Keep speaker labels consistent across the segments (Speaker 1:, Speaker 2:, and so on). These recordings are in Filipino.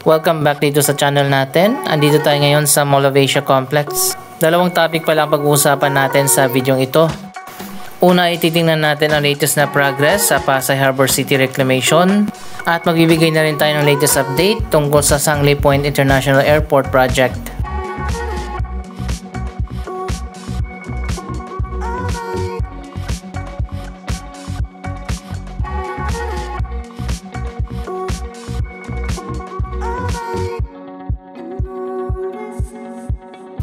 Speaker 1: Welcome back dito sa channel natin. Andito tayo ngayon sa Mall of Asia Complex. Dalawang topic pa lang pag-uusapan natin sa video ito. Una, ititingnan natin ang latest na progress sa Pasay Harbor City Reclamation at magbibigay na rin tayo ng latest update tungkol sa Sangley Point International Airport Project.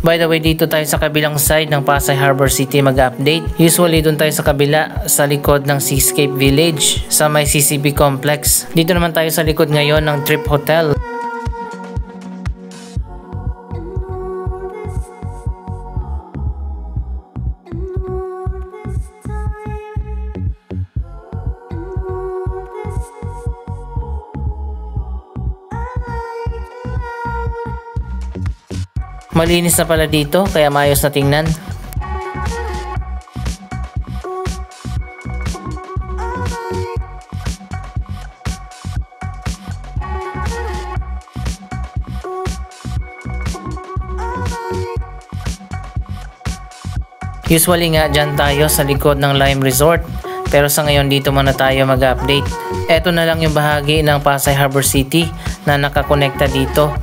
Speaker 1: By the way, dito tayo sa kabilang side ng Pasay Harbor City mag-update. Usually doon tayo sa kabila, sa likod ng Seascape Village, sa may CCB Complex. Dito naman tayo sa likod ngayon ng Trip Hotel. Malinis na pala dito, kaya maayos na tingnan. Usually nga dyan tayo sa likod ng Lime Resort, pero sa ngayon dito muna tayo mag-update. Eto na lang yung bahagi ng Pasay Harbor City na nakakonekta dito.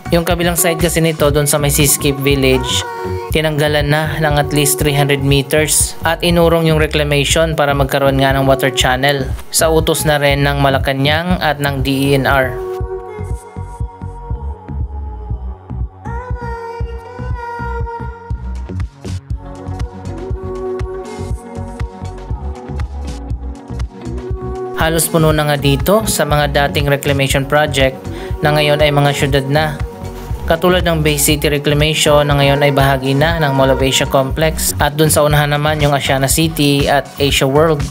Speaker 1: Yung kabilang side kasi nito doon sa may Seascape Village, tinanggalan na ng at least 300 meters at inurong yung reclamation para magkaroon nga ng water channel sa utos na rin ng Malacanang at ng DENR. Halos puno na nga dito sa mga dating reclamation project na ngayon ay mga syudad na. Katulad ng Bay City Reclamation na ngayon ay bahagi na ng Mall of Asia Complex at dun sa unahan naman yung Asiana City at Asia World.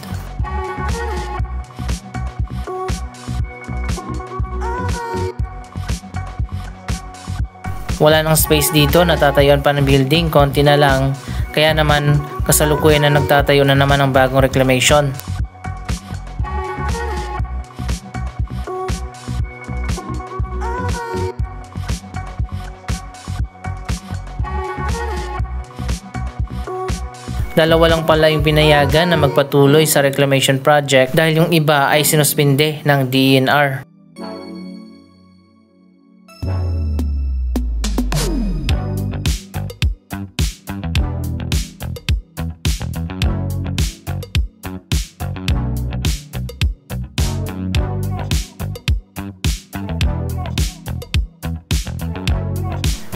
Speaker 1: Wala nang space dito, natatayuan pa ng building, konti na lang, kaya naman kasalukuyan na nagtatayo na naman ng bagong reclamation. Dalawa lang pala yung pinayagan na magpatuloy sa reclamation project dahil yung iba ay sinuspinde ng DENR.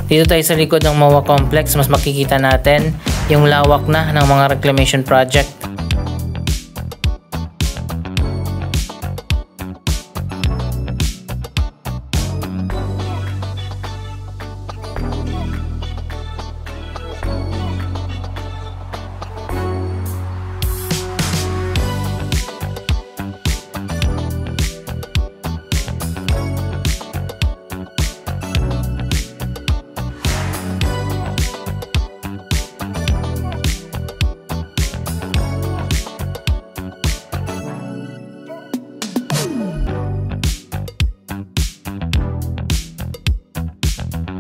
Speaker 1: Dito tayo sa likod ng MOA Complex, mas makikita natin yung lawak na ng mga reclamation project.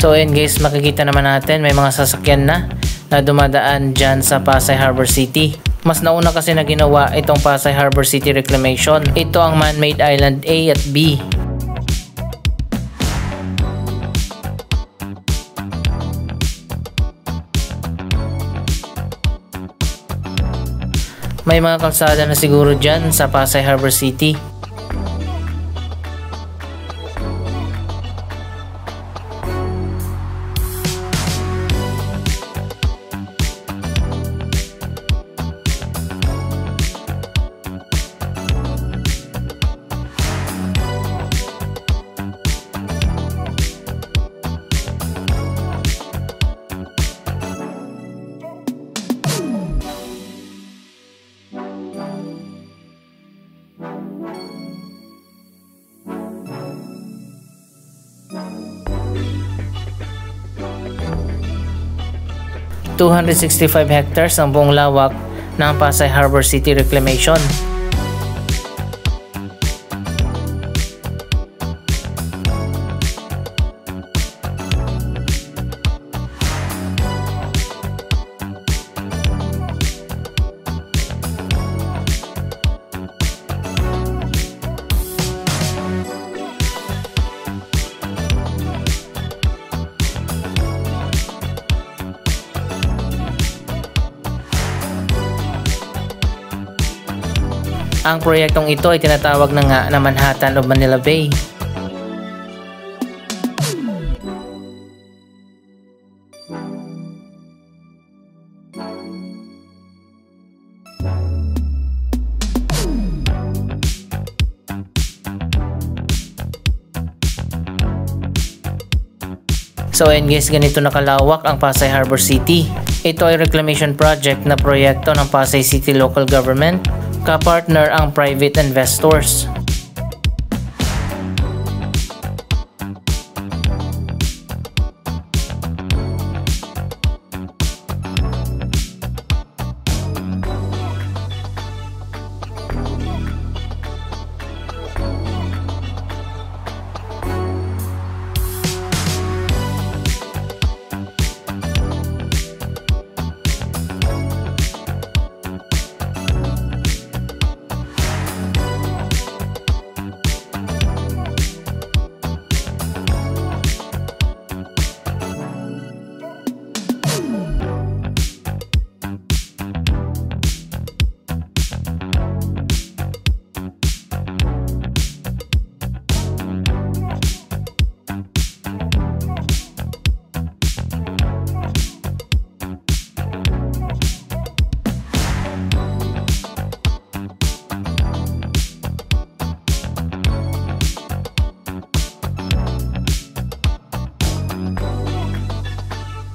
Speaker 1: So ayan guys, makikita naman natin may mga sasakyan na dumadaan dyan sa Pasay Harbor City. Mas nauna kasi na ginawa itong Pasay Harbor City Reclamation. Ito ang Man-Made Island A at B. May mga kalsada na siguro dyan sa Pasay Harbor City. ...265 hectares ang buong lawak ng Pasay Harbor City Reclamation. Ang proyektong ito ay tinatawag na nga na Manhattan of Manila Bay. So ayun guys, ganito nakalawak ang Pasay Harbor City. Ito ay reclamation project na proyekto ng Pasay City Local Government. Kapartner ang private investors.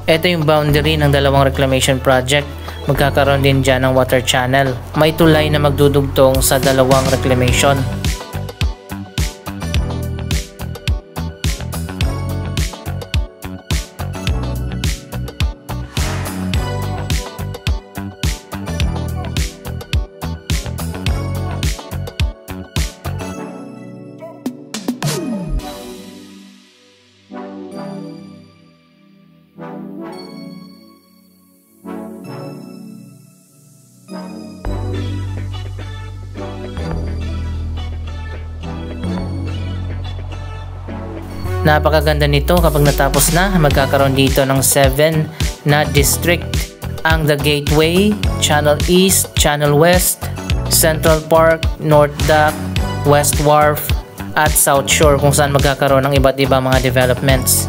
Speaker 1: Ito yung boundary ng dalawang reclamation project. Magkakaroon din dyan ng water channel. May tulay na magdudugtong sa dalawang reclamation. Napakaganda nito kapag natapos na. Magkakaroon dito ng 7 na district. Ang The Gateway, Channel East, Channel West, Central Park, North Dock, West Wharf, at South Shore, kung saan magkakaroon ng iba't ibang mga developments.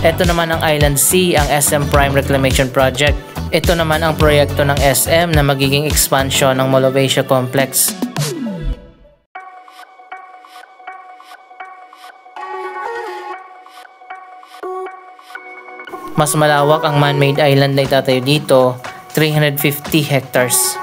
Speaker 1: Ito naman ang Island Sea, ang SM Prime Reclamation Project. Ito naman ang proyekto ng SM na magiging expansion ng Mall of Asia Complex. Mas malawak ang man-made island na itatayo dito, 350 hectares.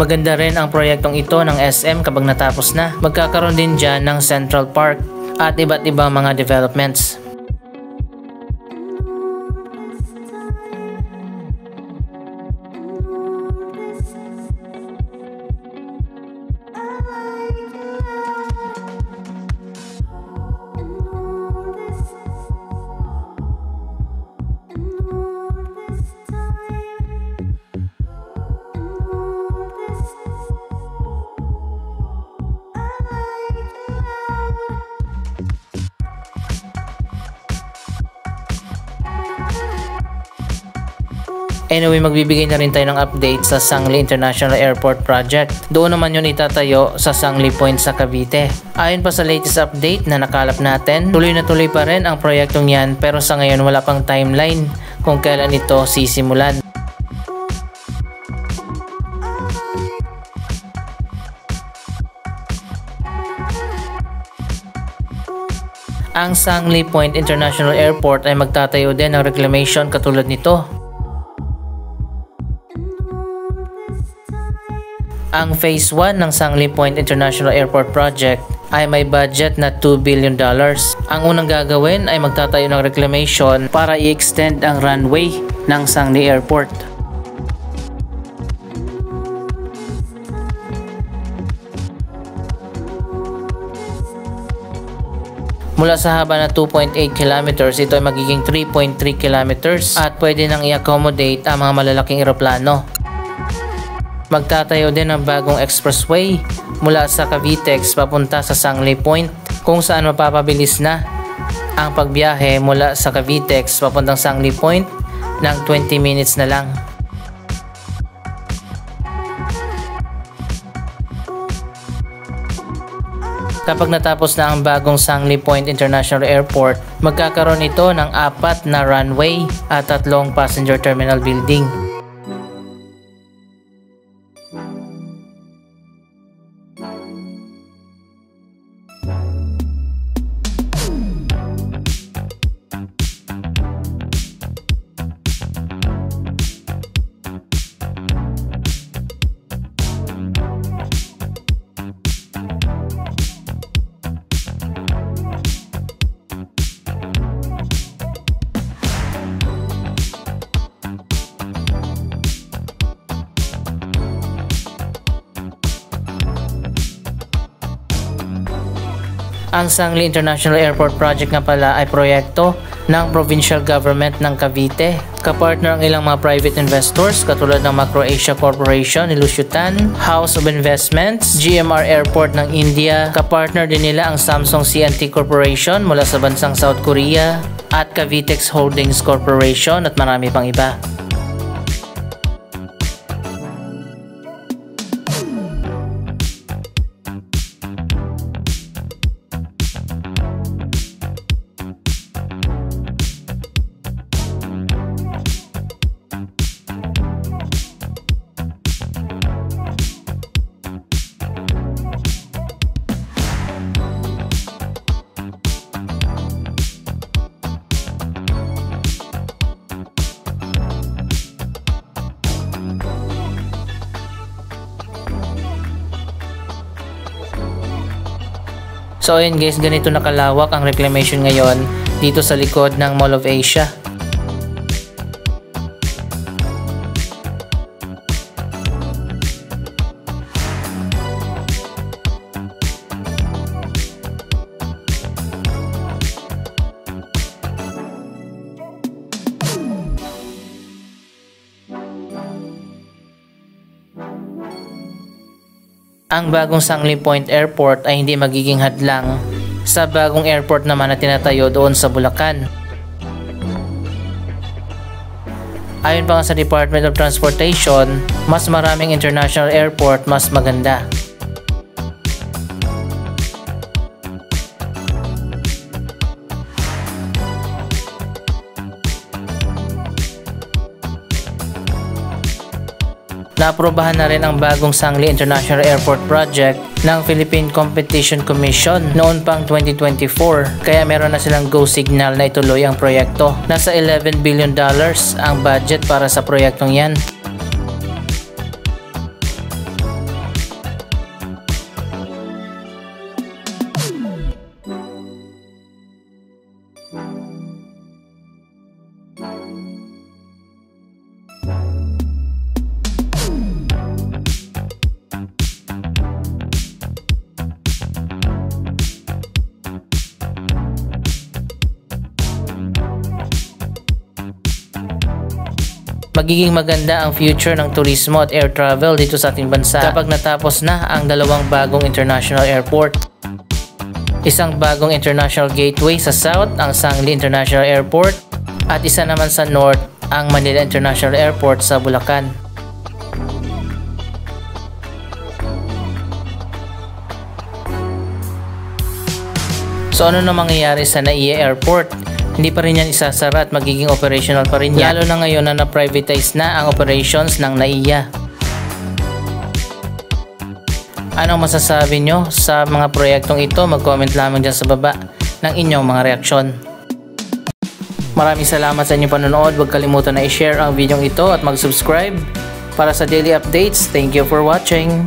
Speaker 1: Maganda rin ang proyektong ito ng SM kapag natapos na. Magkakaroon din dyan ng Central Park at iba't ibang mga developments. Anyway, magbibigay na rin tayo ng update sa Sangli International Airport Project. Doon naman yun itatayo sa Sangli Point sa Cavite. Ayon pa sa latest update na nakalap natin, tuloy na tuloy pa rin ang proyektong yan, pero sa ngayon wala pang timeline kung kailan ito sisimulan. Ang Sangli Point International Airport ay magtatayo din ng reclamation katulad nito. Ang Phase 1 ng Sangli Point International Airport Project ay may budget na $2 billion. Ang unang gagawin ay magtatayo ng reclamation para i-extend ang runway ng Sangli Airport. Mula sa haba na 2.8 kilometers, ito ay magiging 3.3 kilometers at pwede nang i-accommodate ang mga malalaking eroplano. Magtatayo din ng bagong expressway mula sa Cavitex papunta sa Sangley Point, kung saan mapapabilis na ang pagbiyahe mula sa Cavitex papuntang Sangley Point ng 20 minutes na lang. Kapag natapos na ang bagong Sangley Point International Airport, magkakaroon ito ng 4 na runway at 3 passenger terminal building. Ang Sangley International Airport Project nga pala ay proyekto ng Provincial Government ng Cavite. Kapartner ang ilang mga private investors katulad ng Macro-Asia Corporation ni Luciutan, House of Investments, GMR Airport ng India. Kapartner din nila ang Samsung C&T Corporation mula sa bansang South Korea at Cavitex Holdings Corporation at marami pang iba. So ayun guys, ganito nakalawak ang reclamation ngayon dito sa likod ng Mall of Asia. Ang bagong Sangley Point Airport ay hindi magiging hadlang sa bagong airport naman na tinatayo doon sa Bulacan. Ayon pa nga sa Department of Transportation, mas maraming international airport mas maganda. Naaprobahan na rin ang bagong Sangley International Airport Project ng Philippine Competition Commission noon pang 2024, kaya meron na silang go signal na ituloy ang proyekto. Nasa $11 billion ang budget para sa proyektong yan. Magiging maganda ang future ng turismo at air travel dito sa ating bansa kapag natapos na ang dalawang bagong international airport. Isang bagong international gateway sa south, ang Sangley International Airport, at isa naman sa north, ang Manila International Airport sa Bulacan. So ano na mangyayari sa NAIA Airport? Hindi pa rin yan isasara at magiging operational pa rin yan. Lalo na ngayon na na-privatize na ang operations ng NAIA. Anong masasabi nyo sa mga proyektong ito? Mag-comment lamang dyan sa baba ng inyong mga reaksyon. Maraming salamat sa inyong panonood. Huwag kalimutan na i-share ang video ito at mag-subscribe para sa daily updates. Thank you for watching.